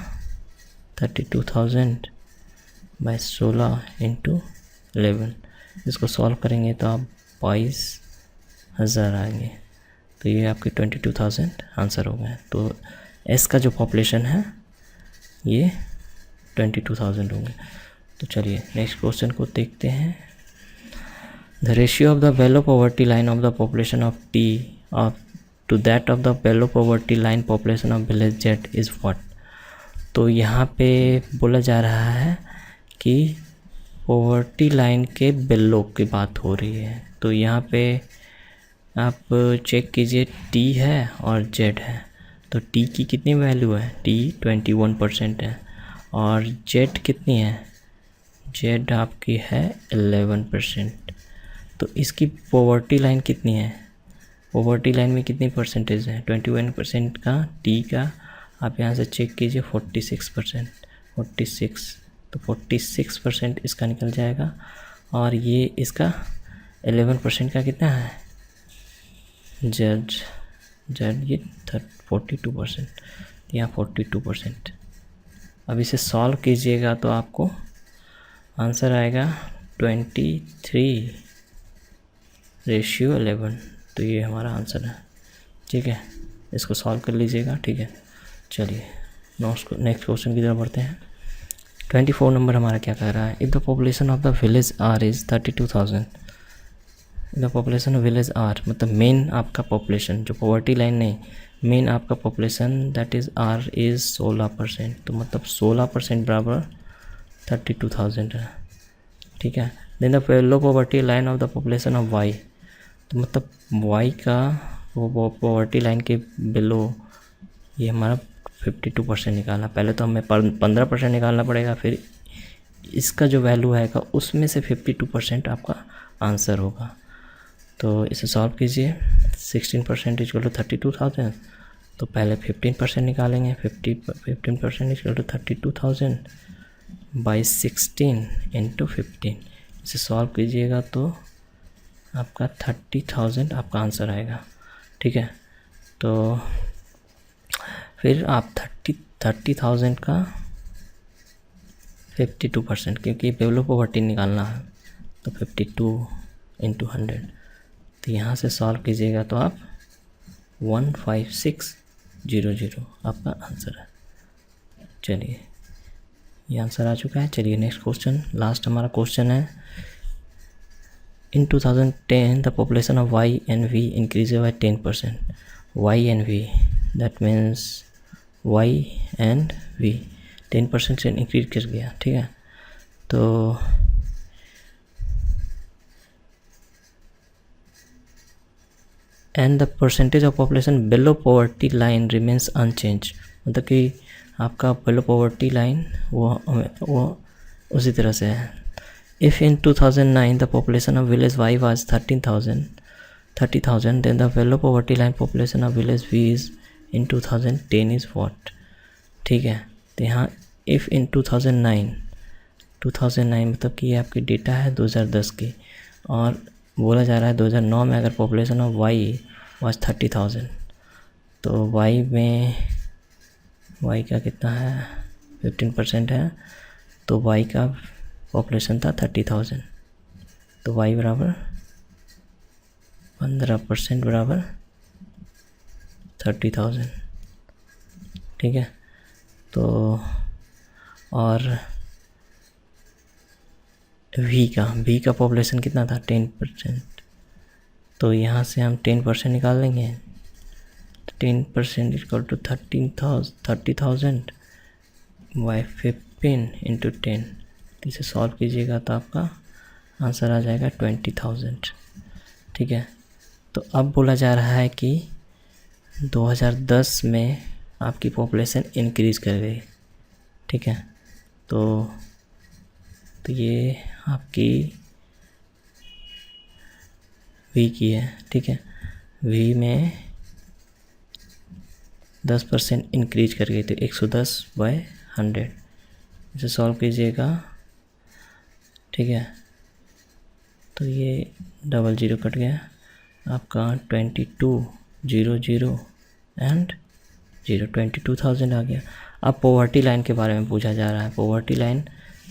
32,000/16 इंटू 11, इसको सॉल्व करेंगे तो आप 22,000 आएंगे। तो ये आपके 22,000 आंसर हो गए। तो एस का जो पॉपुलेशन है ये 22,000 होंगे। तो चलिए नेक्स्ट क्वेश्चन को देखते हैं। The ratio of the below poverty line of the population of T of to that of the below poverty line population of village Z is what. तो यहाँ पे बोला जा रहा है कि पॉवर्टी लाइन के बेलो की बात हो रही है। तो यहाँ पे आप चेक कीजिए, टी है और जेड है। तो टी की कितनी वैल्यू है, टी 21% है, और जेड कितनी है, जेड आपकी है 11%। तो इसकी पॉवर्टी लाइन कितनी है, पॉवर्टी लाइन में कितनी परसेंटेज है, 21% का टी का आप यहाँ से चेक कीजिए 46%, 46, तो 46% इसका निकल जाएगा। और ये इसका 11% का कितना है, जेड ये 42%, यहाँ 42%। अब इसे सॉल्व कीजिएगा तो आपको आंसर आएगा 23:11। तो ये हमारा आंसर है, ठीक है। इसको सॉल्व कर लीजिएगा, ठीक है। चलिए नेक्स्ट क्वेश्चन की तरफ बढ़ते हैं। 24 नंबर हमारा क्या कह रहा है। If the population of the village R is 32,000, the population of village R मतलब मेन आपका पॉपुलेशन, जो पॉवर्टी लाइन नहीं, मेन आपका population that is R is 16%। तो मतलब 16% बराबर 32,000 है, ठीक है। Then the low poverty line of the population of Y, तो मतलब वाई का वो पॉवर्टी लाइन के बिलो ये हमारा 52% निकालना। पहले तो हमें 15% निकालना पड़ेगा, फिर इसका जो वैल्यू आएगा उसमें से 52% आपका आंसर होगा। तो इसे सॉल्व कीजिए। 16% इक्वल टू 32,000, तो पहले 15% निकालेंगे। 15% इक्वल टू 32,000/16 इंटू 15, इसे सॉल्व कीजिएगा तो आपका 30,000 आपका आंसर आएगा, ठीक है। तो फिर आप 30,000 का 52%, क्योंकि बेलो पॉवर्टी निकालना है, तो 52 इंटू 100, तो यहाँ से सॉल्व कीजिएगा तो आप 15600 आपका आंसर है। चलिए ये आंसर आ चुका है। चलिए नेक्स्ट क्वेश्चन, लास्ट हमारा क्वेश्चन है। In 2010 the population of Y and V increase by 10%। Y and V that means Y and V 10% से इंक्रीज कर गया, ठीक है। तो and the percentage of population below poverty line remains unchange, मतलब कि आपका बिलो पॉवर्टी लाइन वो उसी तरह से है। If in 2009 the population of village Y was 30,000 then the below poverty line population of village V is in 2010 is what, ठीक है। तो यहाँ इफ़ इन 2009 मतलब कि ये आपकी डेटा है 2010 की, और बोला जा रहा है 2009 में अगर पॉपुलेशन ऑफ वाई वाज 30,000, तो वाई में वाई का कितना है 15% है, तो वाई का पॉपुलेशन था 30,000, तो वाई बराबर 15% बराबर 30,000, ठीक है। तो और वी का पॉपुलेशन कितना था 10%, तो यहाँ से हम 10% निकाल लेंगे। 10% इक्वल टू 30,000 बाई 15 इंटू 10, इसे सॉल्व कीजिएगा तो आपका आंसर आ जाएगा 20,000। ठीक है, तो अब बोला जा रहा है कि 2010 में आपकी पॉपुलेशन इंक्रीज़ कर गई। ठीक है, तो ये आपकी वी की है। ठीक है, वी में 10% इंक्रीज कर गई, तो 110/100, इसे सॉल्व कीजिएगा। ठीक है, तो ये 00 कट गया, आपका 22,000 एंड 22,000 आ गया। अब पॉवर्टी लाइन के बारे में पूछा जा रहा है, पॉवर्टी लाइन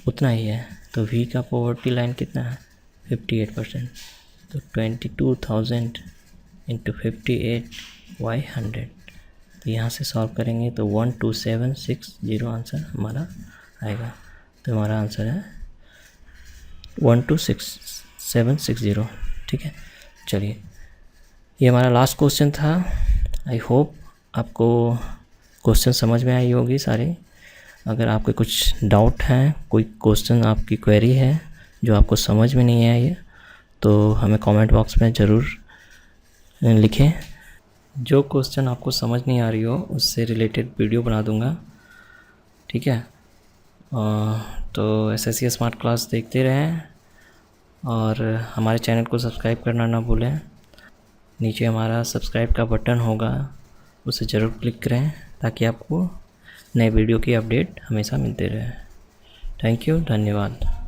उतना ही है, तो वी का पॉवर्टी लाइन कितना है 58%, तो 22,000 इंटू 58/100, तो यहाँ से सॉल्व करेंगे तो 12760 आंसर हमारा आएगा। तो हमारा आंसर है 12760। ठीक है, चलिए ये हमारा लास्ट क्वेश्चन था। आई होप आपको क्वेश्चन समझ में आई होगी सारे। अगर आपके कुछ डाउट हैं, कोई क्वेश्चन आपकी क्वेरी है जो आपको समझ में नहीं आई है, तो हमें कमेंट बॉक्स में ज़रूर लिखें। जो क्वेश्चन आपको समझ नहीं आ रही हो उससे रिलेटेड वीडियो बना दूंगा। ठीक है, तो SSC स्मार्ट क्लास देखते रहें और हमारे चैनल को सब्सक्राइब करना ना भूलें। नीचे हमारा सब्सक्राइब का बटन होगा, उसे ज़रूर क्लिक करें ताकि आपको नए वीडियो की अपडेट हमेशा मिलते रहे। थैंक यू, धन्यवाद।